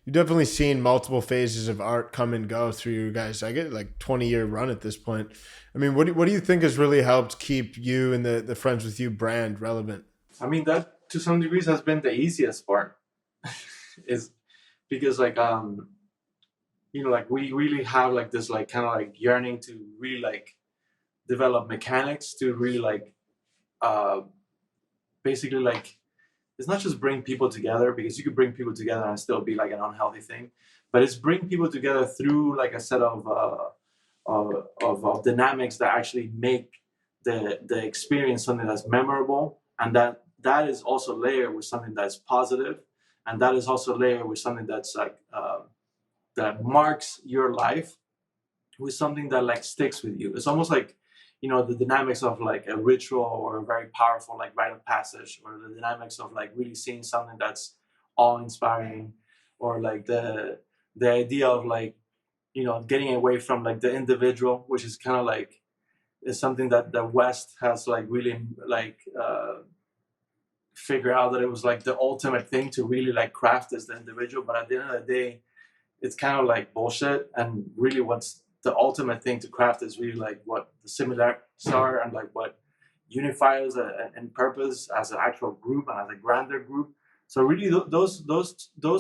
you've definitely seen multiple phases of art come and go through you guys. I get like 20-year run at this point. I mean, what do you think has really helped keep you and the Friends with You brand relevant? I mean, that to some degrees has been the easiest part, is because like like we really have like this like kind of like yearning to really like develop mechanics to really like uh basically like it's not just bring people together, because you could bring people together and still be like an unhealthy thing, but it's bring people together through like a set of dynamics that actually make the experience something that's memorable, and that is also layered with something that's positive, and that is also layered with something that's like that marks your life with something that like sticks with you. It's almost like the dynamics of like a ritual or a very powerful like rite of passage, or the dynamics of like really seeing something that's awe inspiring, or like the idea of like getting away from like the individual, which is kind of like is something that the West has like really like figure out that it was like the ultimate thing to really like craft as the individual, but at the end of the day it's kind of like bullshit. And really what's the ultimate thing to craft is really like what the similarities are, and like what unifies in purpose as an actual group and as a grander group. So really those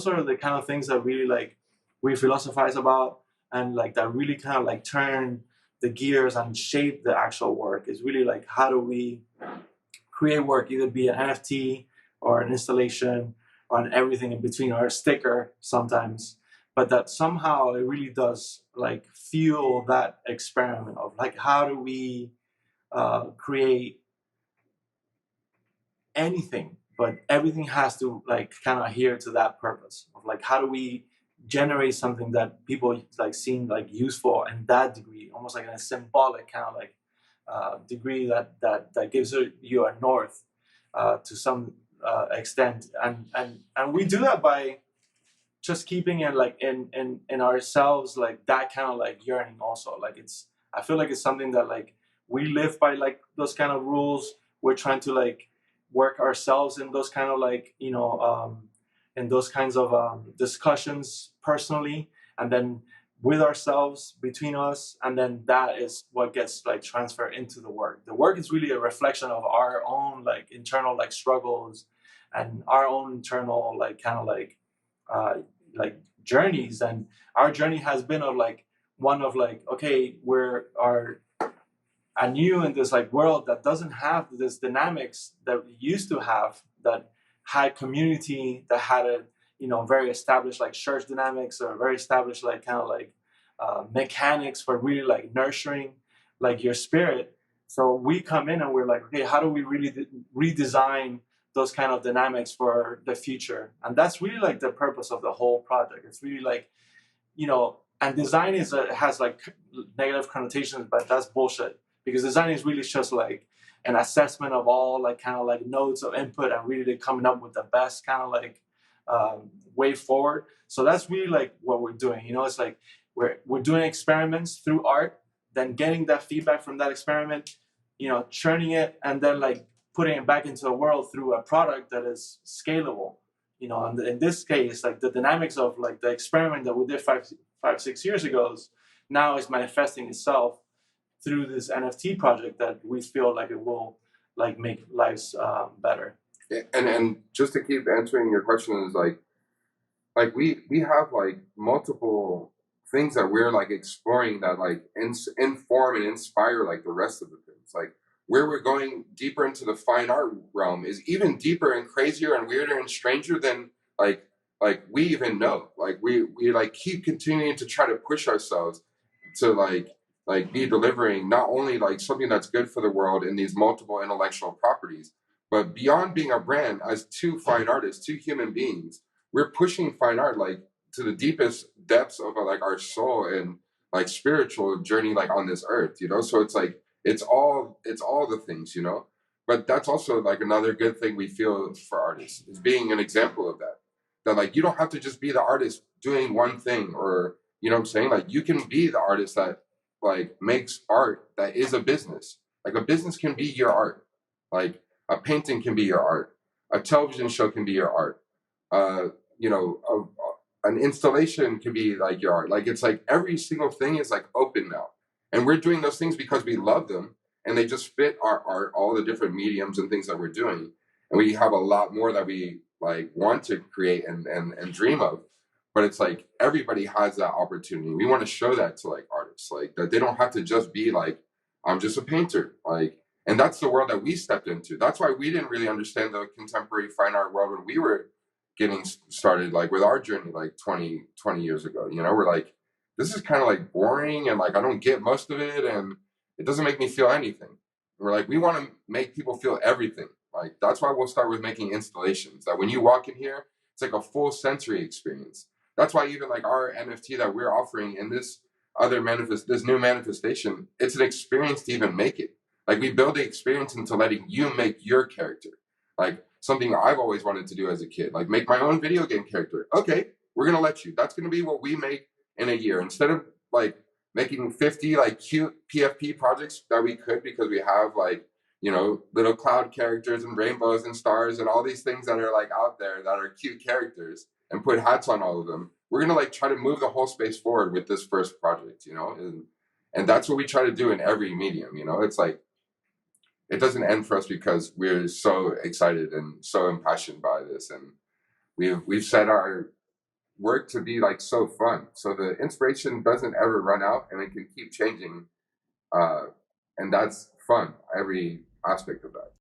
are the kind of things that really like we philosophize about, and like that really kind of like turn the gears and shape the actual work. Is really like how do we create work, either be an NFT or an installation or an everything in between, or a sticker sometimes, but that somehow it really does like fuel that experiment of like how do we create anything, but everything has to like kind of adhere to that purpose of like how do we generate something that people like seem like useful in that degree, almost like in a symbolic kind of like degree that gives you a north to some extent, and we do that by just keeping it like in ourselves, like that kind of like yearning also. Like it's I feel like it's something that like we live by, like those kind of rules. We're trying to like work ourselves in those kind of like in those kinds of discussions personally, and then with ourselves, between us, and then that is what gets like transferred into the work. The work is really a reflection of our own like internal like struggles, and our own internal like kind of uh, like journeys. And our journey has been of like one of like, okay, we're are anew in this like world that doesn't have this dynamics that we used to have, that had community, that had a very established like church dynamics, or very established like kind of like mechanics for really like nurturing like your spirit. So we come in and we're like, okay, how do we really redesign those kind of dynamics for the future? And that's really like the purpose of the whole project. It's really like, and design has like negative connotations, but that's bullshit, because design is really just like an assessment of all like kind of like nodes of input, and really coming up with the best kind of like way forward. So that's really like what we're doing. It's like we're doing experiments through art, then getting that feedback from that experiment, churning it, and then like putting it back into the world through a product that is scalable. And in this case, like the dynamics of like the experiment that we did 6 years ago now is manifesting itself through this NFT project that we feel like it will like make lives better. Yeah, and just to keep answering your question is like we have like multiple things that we're like exploring that like inform and inspire like the rest of the things. Like where we're going deeper into the fine art realm is even deeper and crazier and weirder and stranger than like we even know. Like we like keep continuing to try to push ourselves to like be delivering not only like something that's good for the world in these multiple intellectual properties, but beyond being a brand, as two fine artists, two human beings, we're pushing fine art like to the deepest depths of like our soul and like spiritual journey like on this earth. So it's like it's all the things. But that's also like another good thing we feel for artists is being an example of that like you don't have to just be the artist doing one thing, or what I'm saying, like you can be the artist that like makes art that is a business. Like a business can be your art, like a painting can be your art, a television show can be your art, uh, you know, an installation can be like your art. Like it's like every single thing is like open now, and we're doing those things because we love them, and they just fit our art, all the different mediums and things that we're doing, and we have a lot more that we like want to create and dream of. But it's like everybody has that opportunity. We want to show that to like artists, like that they don't have to just be like, I'm just a painter, like. And that's the world that we stepped into. That's why we didn't really understand the contemporary fine art world when we were getting started, like with our journey, like 20 years ago. You know, we're like, this is kind of like boring, and like I don't get most of it, and it doesn't make me feel anything. We're like, we want to make people feel everything. Like that's why we'll start with making installations that when you walk in here, it's like a full sensory experience. That's why even like our NFT that we're offering in this this new manifestation, it's an experience to even make it. Like we build the experience into letting you make your character. Like something I've always wanted to do as a kid, like make my own video game character. Okay, we're gonna let you. That's gonna be what we make in a year. Instead of like making 50 like cute PFP projects that we could because we have like, you know, little cloud characters and rainbows and stars and all these things that are like out there that are cute characters and put hats on all of them. We're gonna like try to move the whole space forward with this first project, you know, and that's what we try to do in every medium. You know, it's like it doesn't end for us because we're so excited and so impassioned by this, and we've set our work to be like so fun, so the inspiration doesn't ever run out and it can keep changing, and that's fun, every aspect of that.